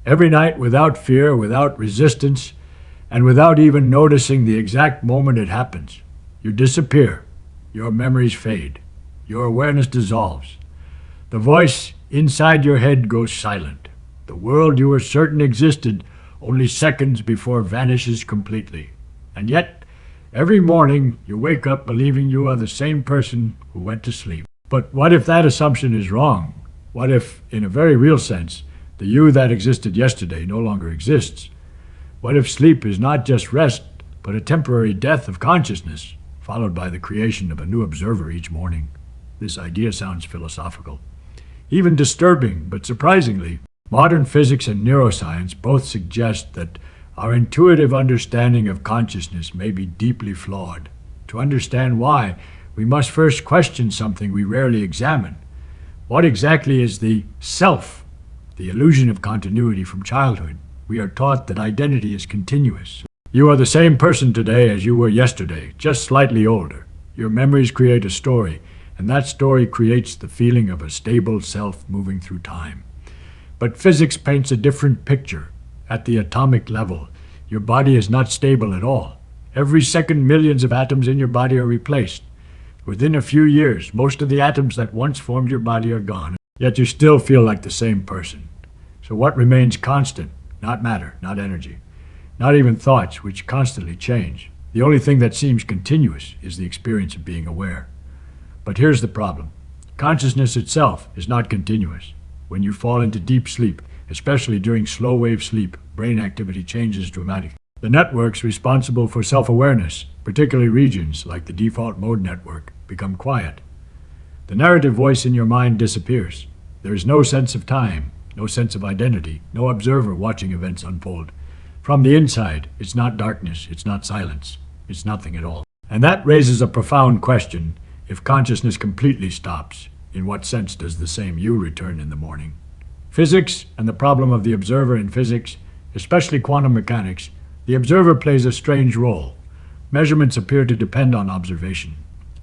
Every night without fear, without resistance, and without even noticing the exact moment it happens. You disappear. Your memories fade. Your awareness dissolves. The voice inside your head goes silent. The world you were certain existed only seconds before vanishes completely. And yet, every morning you wake up believing you are the same person who went to sleep. But what if that assumption is wrong? What if, in a very real sense, the you that existed yesterday no longer exists? What if sleep is not just rest, but a temporary death of consciousness, followed by the creation of a new observer each morning? This idea sounds philosophical, even disturbing, but surprisingly, modern physics and neuroscience both suggest that our intuitive understanding of consciousness may be deeply flawed. To understand why, we must first question something we rarely examine. What exactly is the self? The illusion of continuity from childhood. We are taught that identity is continuous. You are the same person today as you were yesterday, just slightly older. Your memories create a story, and that story creates the feeling of a stable self moving through time. But physics paints a different picture. At the atomic level, your body is not stable at all. Every second, millions of atoms in your body are replaced. Within a few years, most of the atoms that once formed your body are gone, yet you still feel like the same person. So what remains constant? Not matter, not energy, not even thoughts, which constantly change. The only thing that seems continuous is the experience of being aware. But here's the problem. Consciousness itself is not continuous. When you fall into deep sleep, especially during slow-wave sleep, brain activity changes dramatically. The networks responsible for self-awareness, particularly regions like the default mode network, become quiet. The narrative voice in your mind disappears. There is no sense of time, no sense of identity, no observer watching events unfold. From the inside, it's not darkness, it's not silence, it's nothing at all. And that raises a profound question. If consciousness completely stops, in what sense does the same you return in the morning? Physics and the problem of the observer in physics, especially quantum mechanics, the observer plays a strange role. Measurements appear to depend on observation.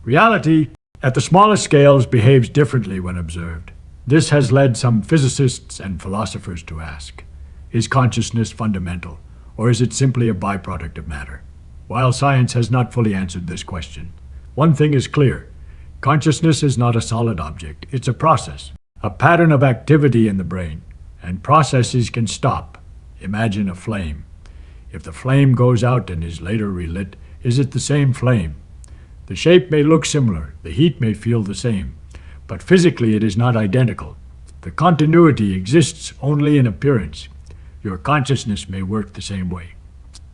Reality, at the smallest scales, behaves differently when observed. This has led some physicists and philosophers to ask, is consciousness fundamental, or is it simply a byproduct of matter? While science has not fully answered this question, one thing is clear. Consciousness is not a solid object. It's a process, a pattern of activity in the brain, and processes can stop. Imagine a flame. If the flame goes out and is later relit, is it the same flame? The shape may look similar, the heat may feel the same, but physically it is not identical. The continuity exists only in appearance. Your consciousness may work the same way.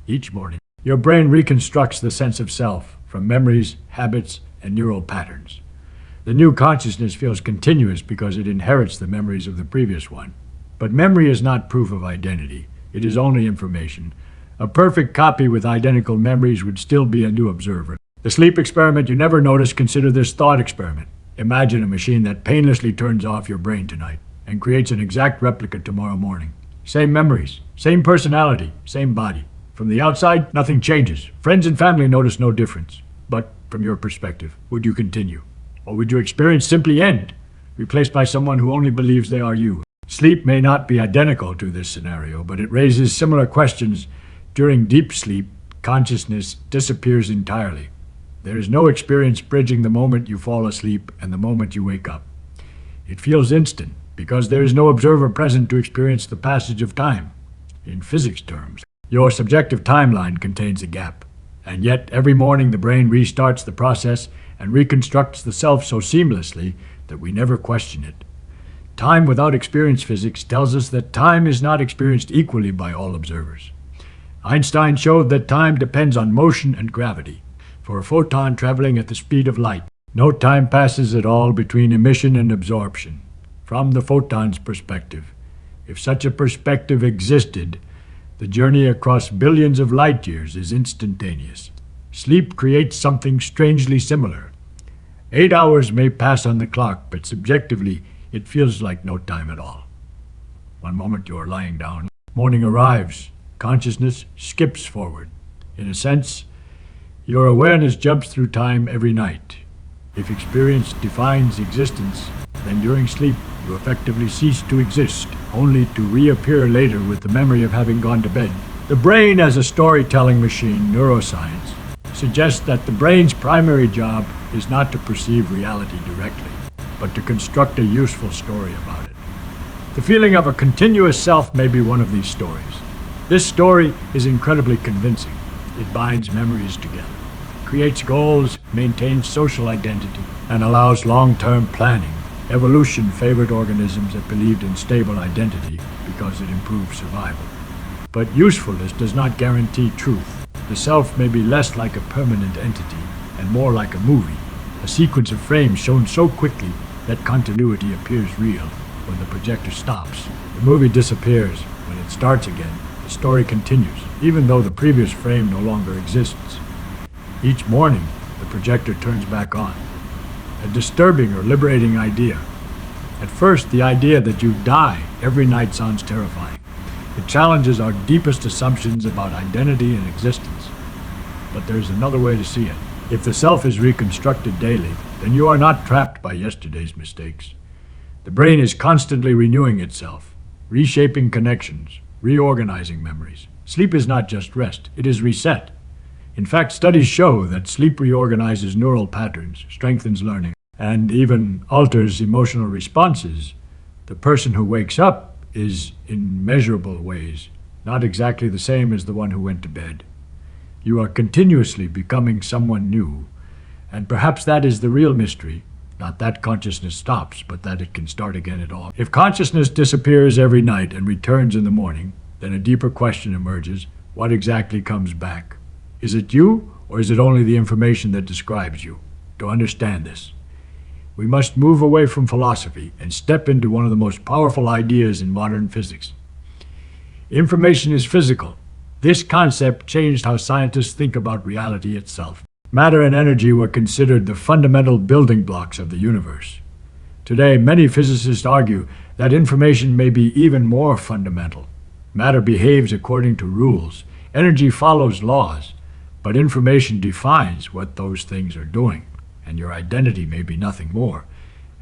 Each morning, your brain reconstructs the sense of self from memories, habits, and neural patterns. The new consciousness feels continuous because it inherits the memories of the previous one. But memory is not proof of identity. It is only information. A perfect copy with identical memories would still be a new observer. The sleep experiment you never noticed, consider this thought experiment. Imagine a machine that painlessly turns off your brain tonight and creates an exact replica tomorrow morning. Same memories, same personality, same body. From the outside, nothing changes. Friends and family notice no difference. But from your perspective, would you continue? Or would your experience simply end, replaced by someone who only believes they are you? Sleep may not be identical to this scenario, but it raises similar questions. During deep sleep, consciousness disappears entirely. There is no experience bridging the moment you fall asleep and the moment you wake up. It feels instant because there is no observer present to experience the passage of time. In physics terms, your subjective timeline contains a gap. And yet, every morning the brain restarts the process and reconstructs the self so seamlessly that we never question it. Time without experience physics tells us that time is not experienced equally by all observers. Einstein showed that time depends on motion and gravity. For a photon traveling at the speed of light, no time passes at all between emission and absorption. From the photon's perspective, if such a perspective existed, the journey across billions of light years is instantaneous. Sleep creates something strangely similar. 8 hours may pass on the clock, but subjectively, it feels like no time at all. One moment you are lying down, morning arrives, consciousness skips forward. In a sense, your awareness jumps through time every night. If experience defines existence, then during sleep you effectively cease to exist, only to reappear later with the memory of having gone to bed. The brain as a storytelling machine, neuroscience, suggests that the brain's primary job is not to perceive reality directly, but to construct a useful story about it. The feeling of a continuous self may be one of these stories. This story is incredibly convincing. It binds memories together, creates goals, maintains social identity, and allows long-term planning. Evolution favored organisms that believed in stable identity because it improved survival. But usefulness does not guarantee truth. The self may be less like a permanent entity and more like a movie, a sequence of frames shown so quickly that continuity appears real when the projector stops. The movie disappears. When it starts again, the story continues, even though the previous frame no longer exists. Each morning, the projector turns back on. A disturbing or liberating idea. At first, the idea that you die every night sounds terrifying. It challenges our deepest assumptions about identity and existence. But there's another way to see it. If the self is reconstructed daily, then you are not trapped by yesterday's mistakes. The brain is constantly renewing itself, reshaping connections, reorganizing memories. Sleep is not just rest, it is reset. In fact, studies show that sleep reorganizes neural patterns, strengthens learning, and even alters emotional responses. The person who wakes up is, in measurable ways, not exactly the same as the one who went to bed. You are continuously becoming someone new, and perhaps that is the real mystery. Not that consciousness stops, but that it can start again at all. If consciousness disappears every night and returns in the morning, then a deeper question emerges: what exactly comes back? Is it you, or is it only the information that describes you? To understand this, we must move away from philosophy and step into one of the most powerful ideas in modern physics. Information is physical. This concept changed how scientists think about reality itself. Matter and energy were considered the fundamental building blocks of the universe. Today, many physicists argue that information may be even more fundamental. Matter behaves according to rules. Energy follows laws. But information defines what those things are doing, and your identity may be nothing more,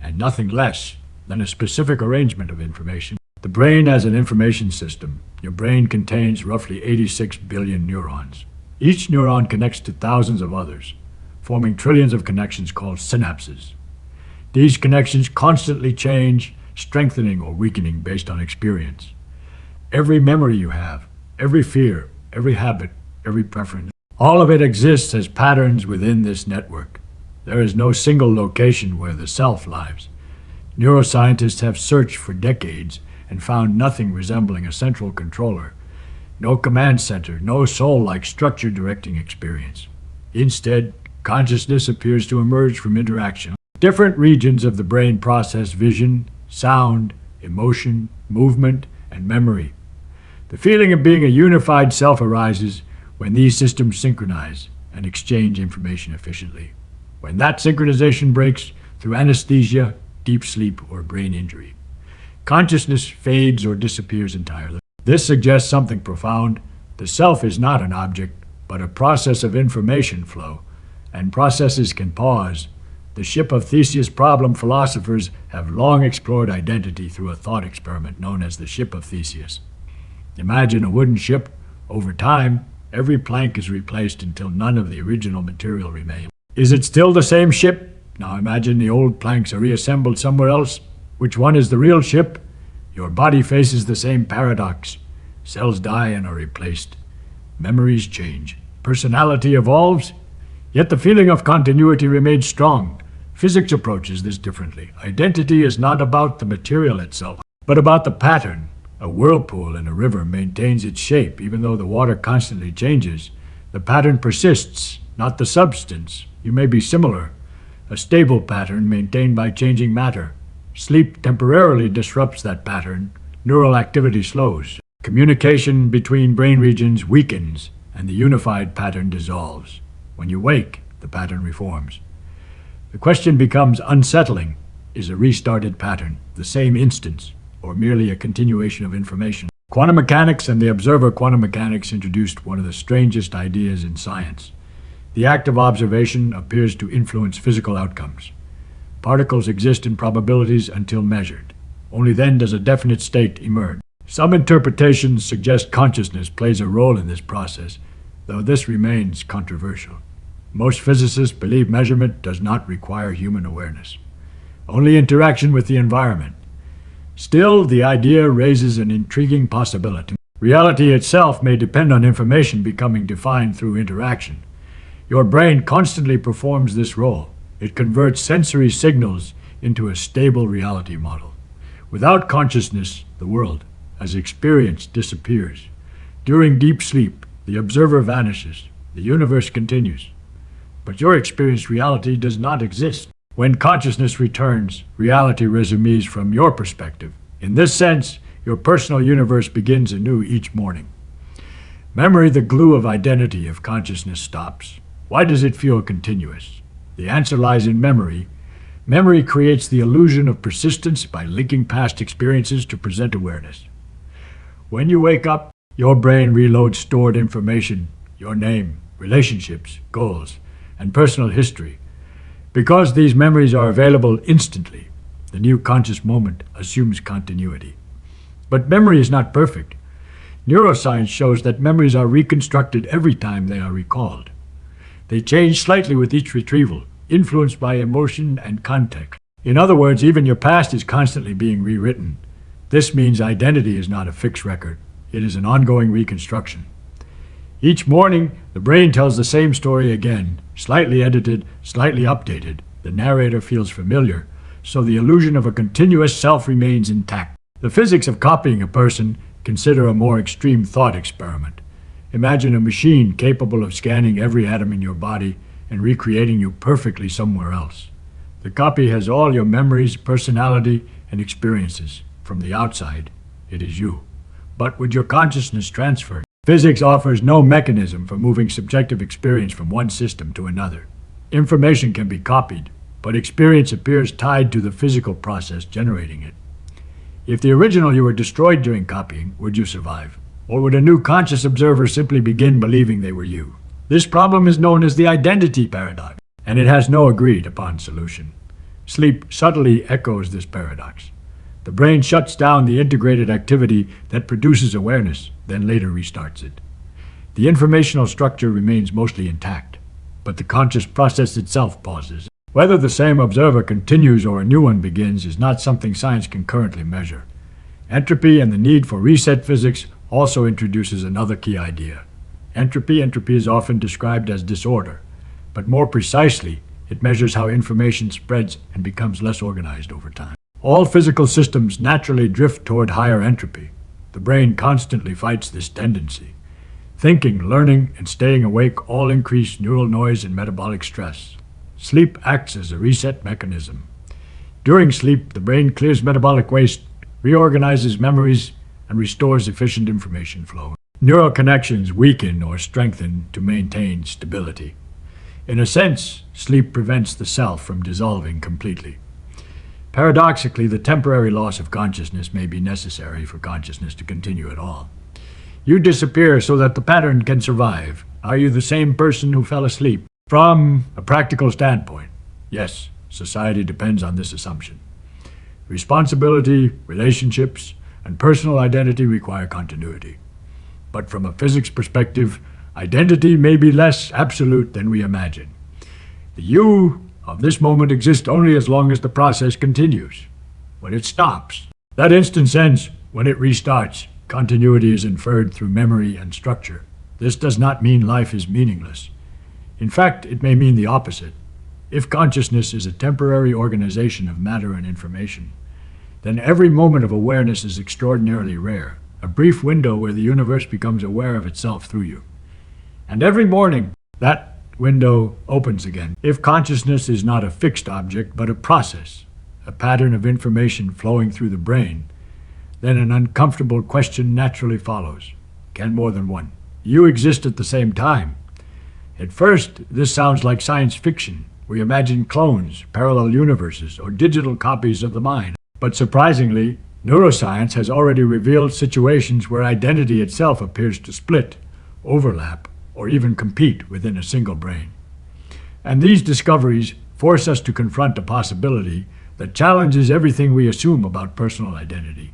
and nothing less than a specific arrangement of information. The brain as an information system. Your brain contains roughly 86 billion neurons. Each neuron connects to thousands of others, forming trillions of connections called synapses. These connections constantly change, strengthening or weakening based on experience. Every memory you have, every fear, every habit, every preference, all of it exists as patterns within this network. There is no single location where the self lives. Neuroscientists have searched for decades and found nothing resembling a central controller. No command center, no soul-like structure directing experience. Instead, consciousness appears to emerge from interaction. Different regions of the brain process vision, sound, emotion, movement, and memory. The feeling of being a unified self arises when these systems synchronize and exchange information efficiently. When that synchronization breaks through anesthesia, deep sleep, or brain injury, consciousness fades or disappears entirely. This suggests something profound. The self is not an object, but a process of information flow, and processes can pause. The ship of Theseus problem philosophers have long explored identity through a thought experiment known as the ship of Theseus. Imagine a wooden ship. Over time, every plank is replaced until none of the original material remains. Is it still the same ship? Now imagine the old planks are reassembled somewhere else. Which one is the real ship? Your body faces the same paradox. Cells die and are replaced. Memories change. Personality evolves. Yet the feeling of continuity remains strong. Physics approaches this differently. Identity is not about the material itself, but about the pattern. A whirlpool in a river maintains its shape even though the water constantly changes. The pattern persists, not the substance. You may be similar. A stable pattern maintained by changing matter. Sleep temporarily disrupts that pattern. Neural activity slows. Communication between brain regions weakens, and the unified pattern dissolves. When you wake, the pattern reforms. The question becomes unsettling. Is a restarted pattern the same instance, or merely a continuation of information? Quantum mechanics and the observer quantum mechanics introduced one of the strangest ideas in science. The act of observation appears to influence physical outcomes. Particles exist in probabilities until measured. Only then does a definite state emerge. Some interpretations suggest consciousness plays a role in this process, though this remains controversial. Most physicists believe measurement does not require human awareness, only interaction with the environment. Still, the idea raises an intriguing possibility. Reality itself may depend on information becoming defined through interaction. Your brain constantly performs this role. It converts sensory signals into a stable reality model. Without consciousness, the world, as experience, disappears. During deep sleep, the observer vanishes. The universe continues. But your experienced reality does not exist. When consciousness returns, reality resumes from your perspective. In this sense, your personal universe begins anew each morning. Memory, the glue of identity if consciousness stops. Why does it feel continuous? The answer lies in memory. Memory creates the illusion of persistence by linking past experiences to present awareness. When you wake up, your brain reloads stored information, your name, relationships, goals, and personal history. Because these memories are available instantly, the new conscious moment assumes continuity. But memory is not perfect. Neuroscience shows that memories are reconstructed every time they are recalled. They change slightly with each retrieval, influenced by emotion and context. In other words, even your past is constantly being rewritten. This means identity is not a fixed record. It is an ongoing reconstruction. Each morning, the brain tells the same story again, slightly edited, slightly updated. The narrator feels familiar, so the illusion of a continuous self remains intact. The physics of copying a person, consider a more extreme thought experiment. Imagine a machine capable of scanning every atom in your body and recreating you perfectly somewhere else. The copy has all your memories, personality, and experiences. From the outside, it is you. But with your consciousness transferred, physics offers no mechanism for moving subjective experience from one system to another. Information can be copied, but experience appears tied to the physical process generating it. If the original you were destroyed during copying, would you survive? Or would a new conscious observer simply begin believing they were you? This problem is known as the identity paradox, and it has no agreed upon solution. Sleep subtly echoes this paradox. The brain shuts down the integrated activity that produces awareness, then later restarts it. The informational structure remains mostly intact, but the conscious process itself pauses. Whether the same observer continues or a new one begins is not something science can currently measure. Entropy and the need for reset physics also introduces another key idea. Entropy is often described as disorder, but more precisely, it measures how information spreads and becomes less organized over time. All physical systems naturally drift toward higher entropy. The brain constantly fights this tendency. Thinking, learning, and staying awake all increase neural noise and metabolic stress. Sleep acts as a reset mechanism. During sleep, the brain clears metabolic waste, reorganizes memories, and restores efficient information flow. Neural connections weaken or strengthen to maintain stability. In a sense, sleep prevents the self from dissolving completely. Paradoxically, the temporary loss of consciousness may be necessary for consciousness to continue at all. You disappear so that the pattern can survive. Are you the same person who fell asleep? From a practical standpoint, yes, society depends on this assumption. Responsibility, relationships, and personal identity require continuity. But from a physics perspective, identity may be less absolute than we imagine. The you of this moment exists only as long as the process continues. When it stops, that instance ends. When it restarts, continuity is inferred through memory and structure. This does not mean life is meaningless. In fact, it may mean the opposite. If consciousness is a temporary organization of matter and information, then every moment of awareness is extraordinarily rare, a brief window where the universe becomes aware of itself through you. And every morning, that window opens again. If consciousness is not a fixed object, but a process, a pattern of information flowing through the brain, then an uncomfortable question naturally follows. Can more than one you exist at the same time? At first, this sounds like science fiction. We imagine clones, parallel universes, or digital copies of the mind. But surprisingly, neuroscience has already revealed situations where identity itself appears to split, overlap, or even compete within a single brain. And these discoveries force us to confront a possibility that challenges everything we assume about personal identity.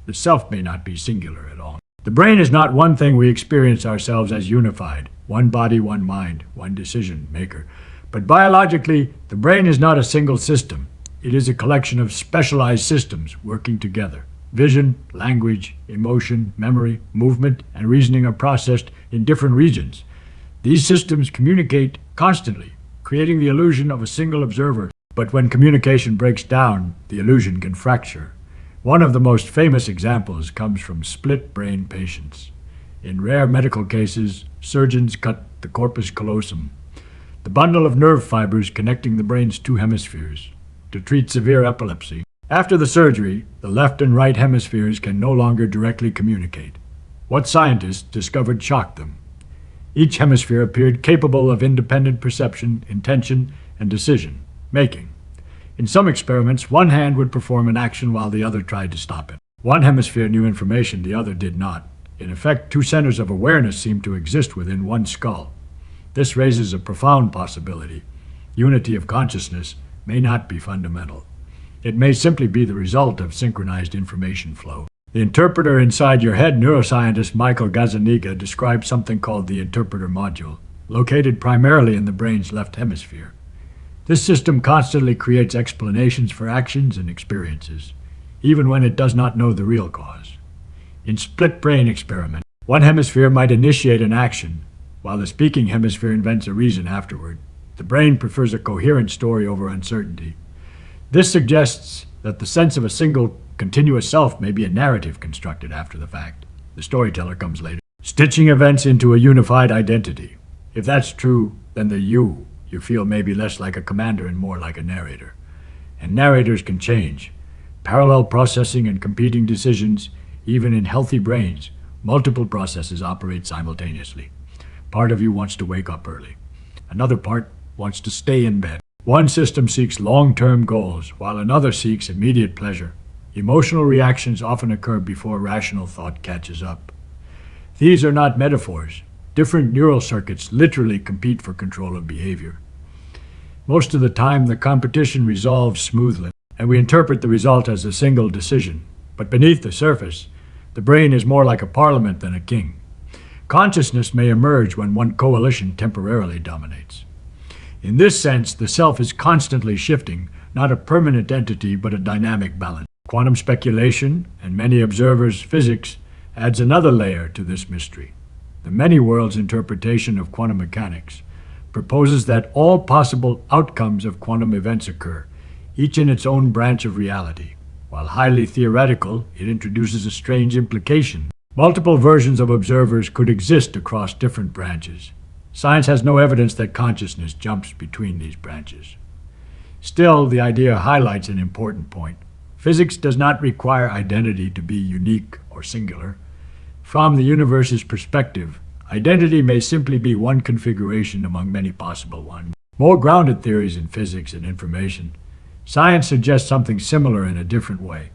The self may not be singular at all. The brain is not one thing we experience ourselves as unified, one body, one mind, one decision maker. But biologically, the brain is not a single system. It is a collection of specialized systems working together. Vision, language, emotion, memory, movement, and reasoning are processed in different regions. These systems communicate constantly, creating the illusion of a single observer. But when communication breaks down, the illusion can fracture. One of the most famous examples comes from split brain patients. In rare medical cases, surgeons cut the corpus callosum, the bundle of nerve fibers connecting the brain's two hemispheres, to treat severe epilepsy. After the surgery, the left and right hemispheres can no longer directly communicate. What scientists discovered shocked them. Each hemisphere appeared capable of independent perception, intention, and decision making. In some experiments, one hand would perform an action while the other tried to stop it. One hemisphere knew information, the other did not. In effect, two centers of awareness seemed to exist within one skull. This raises a profound possibility. Unity of consciousness may not be fundamental. It may simply be the result of synchronized information flow. The interpreter inside your head, neuroscientist Michael Gazzaniga described something called the interpreter module, located primarily in the brain's left hemisphere. This system constantly creates explanations for actions and experiences, even when it does not know the real cause. In split brain experiments, one hemisphere might initiate an action, while the speaking hemisphere invents a reason afterward. The brain prefers a coherent story over uncertainty. This suggests that the sense of a single, continuous self may be a narrative constructed after the fact. The storyteller comes later, stitching events into a unified identity. If that's true, then the you feel may be less like a commander and more like a narrator. And narrators can change. Parallel processing and competing decisions, even in healthy brains, multiple processes operate simultaneously. Part of you wants to wake up early. Another part wants to stay in bed. One system seeks long-term goals, while another seeks immediate pleasure. Emotional reactions often occur before rational thought catches up. These are not metaphors. Different neural circuits literally compete for control of behavior. Most of the time, the competition resolves smoothly, and we interpret the result as a single decision. But beneath the surface, the brain is more like a parliament than a king. Consciousness may emerge when one coalition temporarily dominates. In this sense, the self is constantly shifting, not a permanent entity, but a dynamic balance. Quantum speculation, and many observers' physics, adds another layer to this mystery. The many worlds interpretation of quantum mechanics proposes that all possible outcomes of quantum events occur, each in its own branch of reality. While highly theoretical, it introduces a strange implication. Multiple versions of observers could exist across different branches. Science has no evidence that consciousness jumps between these branches. Still, the idea highlights an important point. Physics does not require identity to be unique or singular. From the universe's perspective, identity may simply be one configuration among many possible ones. More grounded theories in physics and information, science suggests something similar in a different way.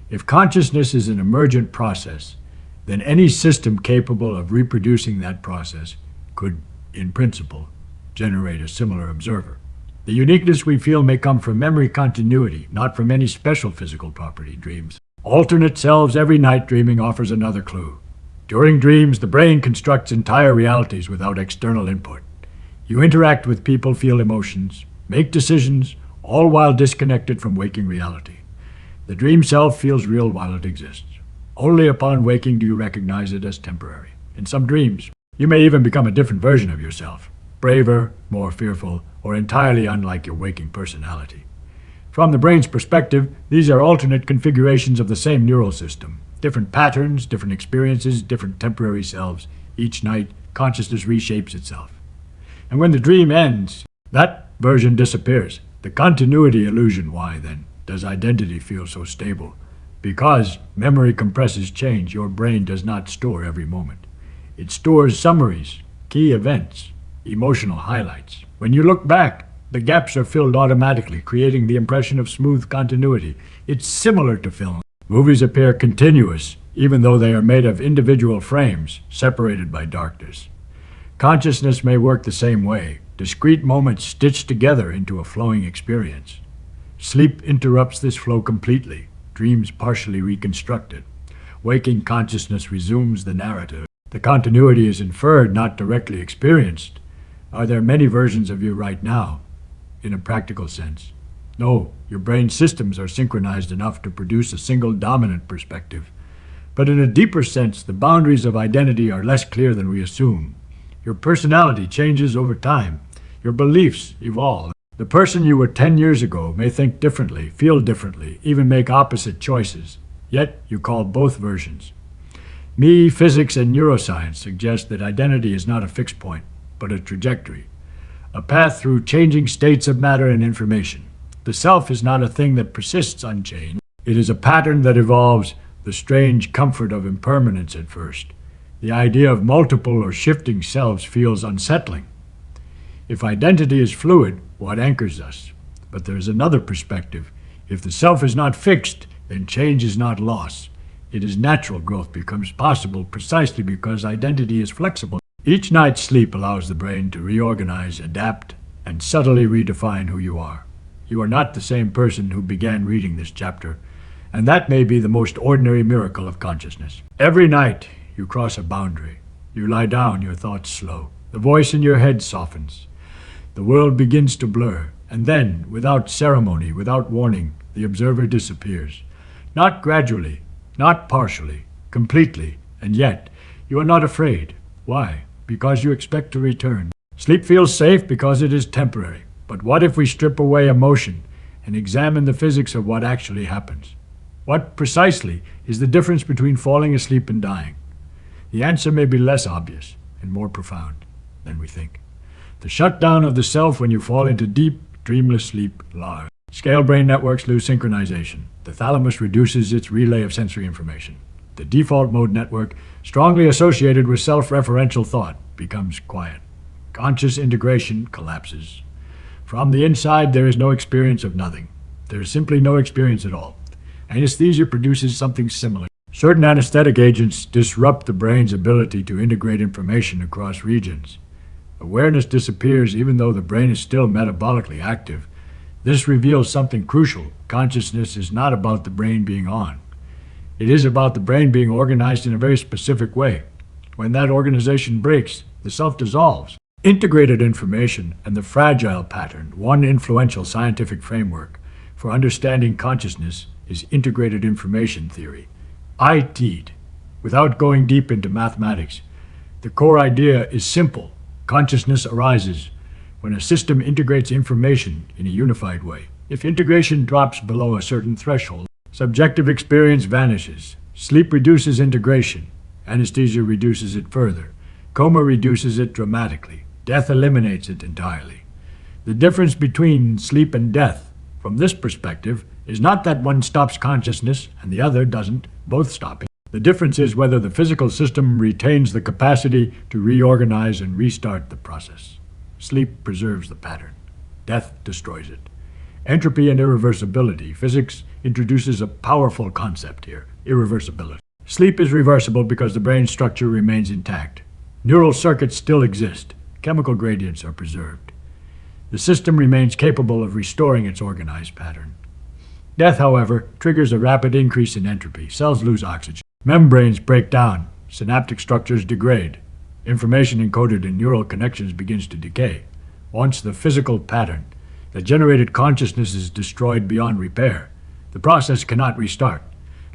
If consciousness is an emergent process, then any system capable of reproducing that process could, in principle, generate a similar observer. The uniqueness we feel may come from memory continuity, not from any special physical property, dreams. Alternate selves every night dreaming offers another clue. During dreams, the brain constructs entire realities without external input. You interact with people, feel emotions, make decisions, all while disconnected from waking reality. The dream self feels real while it exists. Only upon waking do you recognize it as temporary. In some dreams, you may even become a different version of yourself, braver, more fearful, or entirely unlike your waking personality. From the brain's perspective, these are alternate configurations of the same neural system. Different patterns, different experiences, different temporary selves. Each night, consciousness reshapes itself. And when the dream ends, that version disappears. The continuity illusion. Why, then, does identity feel so stable? Because memory compresses change, your brain does not store every moment. It stores summaries, key events, emotional highlights. When you look back, the gaps are filled automatically, creating the impression of smooth continuity. It's similar to film. Movies appear continuous, even though they are made of individual frames, separated by darkness. Consciousness may work the same way. discrete moments stitched together into a flowing experience. Sleep interrupts this flow completely, dreams partially reconstructed. Waking consciousness resumes the narrative. The continuity is inferred, not directly experienced. Are there many versions of you right now, in a practical sense? No, your brain systems are synchronized enough to produce a single dominant perspective. But in a deeper sense, the boundaries of identity are less clear than we assume. Your personality changes over time. Your beliefs evolve. The person you were 10 years ago may think differently, feel differently, even make opposite choices. Yet you call both versions. Me, physics, and neuroscience suggest that identity is not a fixed point, but a trajectory, a path through changing states of matter and information. The self is not a thing that persists unchanged. It is a pattern that evolves, the strange comfort of impermanence at first. The idea of multiple or shifting selves feels unsettling. If identity is fluid, what anchors us? But there is another perspective. If the self is not fixed, then change is not loss. It is natural growth becomes possible precisely because identity is flexible. Each night's sleep allows the brain to reorganize, adapt, and subtly redefine who you are. You are not the same person who began reading this chapter, and that may be the most ordinary miracle of consciousness. Every night you cross a boundary. You lie down, your thoughts slow. The voice in your head softens. The world begins to blur, and then, without ceremony, without warning, the observer disappears. Not gradually, not partially, completely, and yet you are not afraid. Why? Because you expect to return. Sleep feels safe because it is temporary. But what if we strip away emotion and examine the physics of what actually happens? What precisely is the difference between falling asleep and dying? The answer may be less obvious and more profound than we think. The shutdown of the self when you fall into deep, dreamless sleep. Large scale brain networks lose synchronization. The thalamus reduces its relay of sensory information. The default mode network, strongly associated with self-referential thought, becomes quiet. Conscious integration collapses. From the inside, there is no experience of nothing. There is simply no experience at all. Anesthesia produces something similar. Certain anesthetic agents disrupt the brain's ability to integrate information across regions. Awareness disappears even though the brain is still metabolically active. This reveals something crucial. Consciousness is not about the brain being on. It is about the brain being organized in a very specific way. When that organization breaks, the self dissolves. Integrated information and the fragile pattern, one influential scientific framework for understanding consciousness, is integrated information theory. IT'd. Without going deep into mathematics, the core idea is simple. Consciousness arises when a system integrates information in a unified way. If integration drops below a certain threshold, subjective experience vanishes. Sleep reduces integration. Anesthesia reduces it further. Coma reduces it dramatically. Death eliminates it entirely. The difference between sleep and death, from this perspective, is not that one stops consciousness and the other doesn't, both stopping. The difference is whether the physical system retains the capacity to reorganize and restart the process. Sleep preserves the pattern. Death destroys it. Entropy and irreversibility. Physics introduces a powerful concept here, irreversibility. Sleep is reversible because the brain structure remains intact. Neural circuits still exist. Chemical gradients are preserved. The system remains capable of restoring its organized pattern. Death, however, triggers a rapid increase in entropy. Cells lose oxygen. Membranes break down. Synaptic structures degrade. Information encoded in neural connections begins to decay. Once the physical pattern that generated consciousness is destroyed beyond repair, the process cannot restart.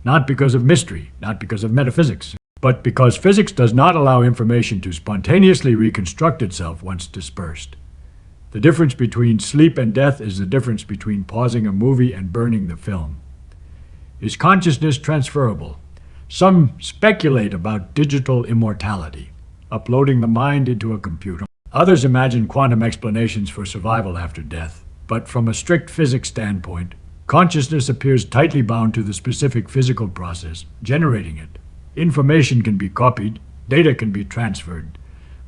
Not because of mystery, not because of metaphysics, but because physics does not allow information to spontaneously reconstruct itself once dispersed. The difference between sleep and death is the difference between pausing a movie and burning the film. Is consciousness transferable? Some speculate about digital immortality, uploading the mind into a computer. Others imagine quantum explanations for survival after death. But from a strict physics standpoint, consciousness appears tightly bound to the specific physical process generating it. Information can be copied, data can be transferred,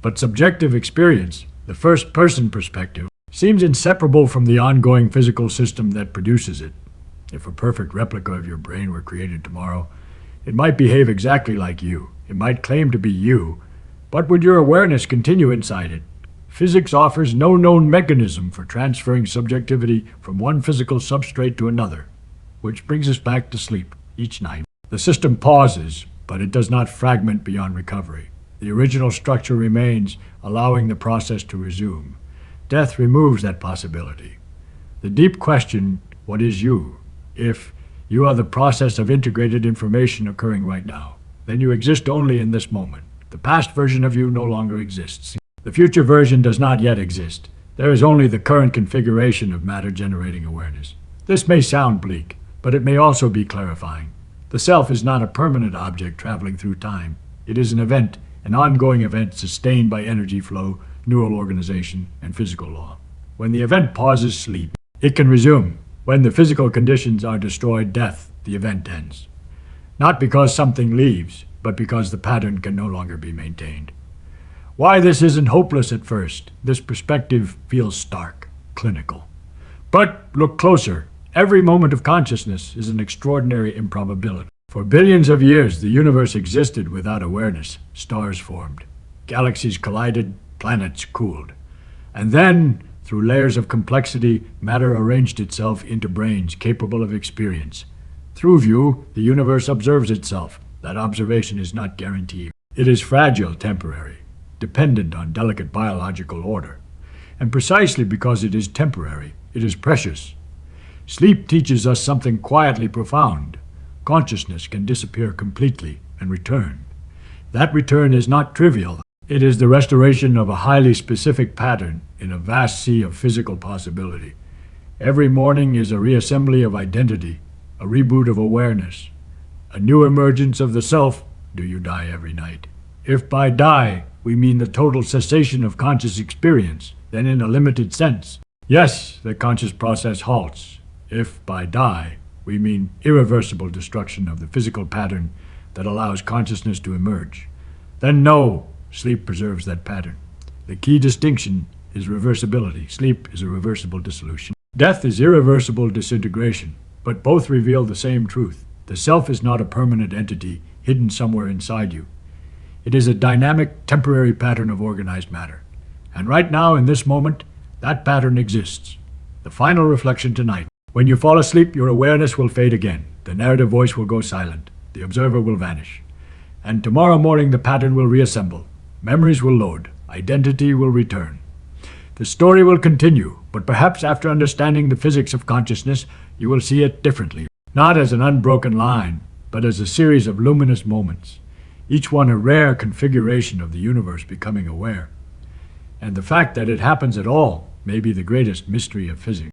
but subjective experience, the first-person perspective, seems inseparable from the ongoing physical system that produces it. If a perfect replica of your brain were created tomorrow, it might behave exactly like you. It might claim to be you, but would your awareness continue inside it? Physics offers no known mechanism for transferring subjectivity from one physical substrate to another, which brings us back to sleep each night. The system pauses, but it does not fragment beyond recovery. The original structure remains, allowing the process to resume. Death removes that possibility. The deep question, what is you? If you are the process of integrated information occurring right now, then you exist only in this moment. The past version of you no longer exists. The future version does not yet exist. There is only the current configuration of matter-generating awareness. This may sound bleak, but it may also be clarifying. The self is not a permanent object traveling through time. It is an event, an ongoing event sustained by energy flow, neural organization, and physical law. When the event pauses sleep, it can resume. When the physical conditions are destroyed, death, the event ends. Not because something leaves, but because the pattern can no longer be maintained. Why this isn't hopeless at first, this perspective feels stark, clinical. But look closer. Every moment of consciousness is an extraordinary improbability. For billions of years, the universe existed without awareness. Stars formed. Galaxies collided, planets cooled. And then, through layers of complexity, matter arranged itself into brains capable of experience. Through view, the universe observes itself. That observation is not guaranteed. It is fragile, temporary, dependent on delicate biological order. And precisely because it is temporary, it is precious. Sleep teaches us something quietly profound. Consciousness can disappear completely and return. That return is not trivial. It is the restoration of a highly specific pattern in a vast sea of physical possibility. Every morning is a reassembly of identity, a reboot of awareness, a new emergence of the self. Do you die every night? If by die we mean the total cessation of conscious experience, then in a limited sense, yes, the conscious process halts. If by die we mean irreversible destruction of the physical pattern that allows consciousness to emerge, then no, sleep preserves that pattern. The key distinction is reversibility. Sleep is a reversible dissolution. Death is irreversible disintegration, but both reveal the same truth. The self is not a permanent entity hidden somewhere inside you. It is a dynamic, temporary pattern of organized matter. And right now, in this moment, that pattern exists. The final reflection tonight. When you fall asleep, your awareness will fade again. The narrative voice will go silent. The observer will vanish. And tomorrow morning, the pattern will reassemble. Memories will load. Identity will return. The story will continue, but perhaps after understanding the physics of consciousness, you will see it differently. Not as an unbroken line, but as a series of luminous moments, each one a rare configuration of the universe becoming aware. And the fact that it happens at all may be the greatest mystery of physics.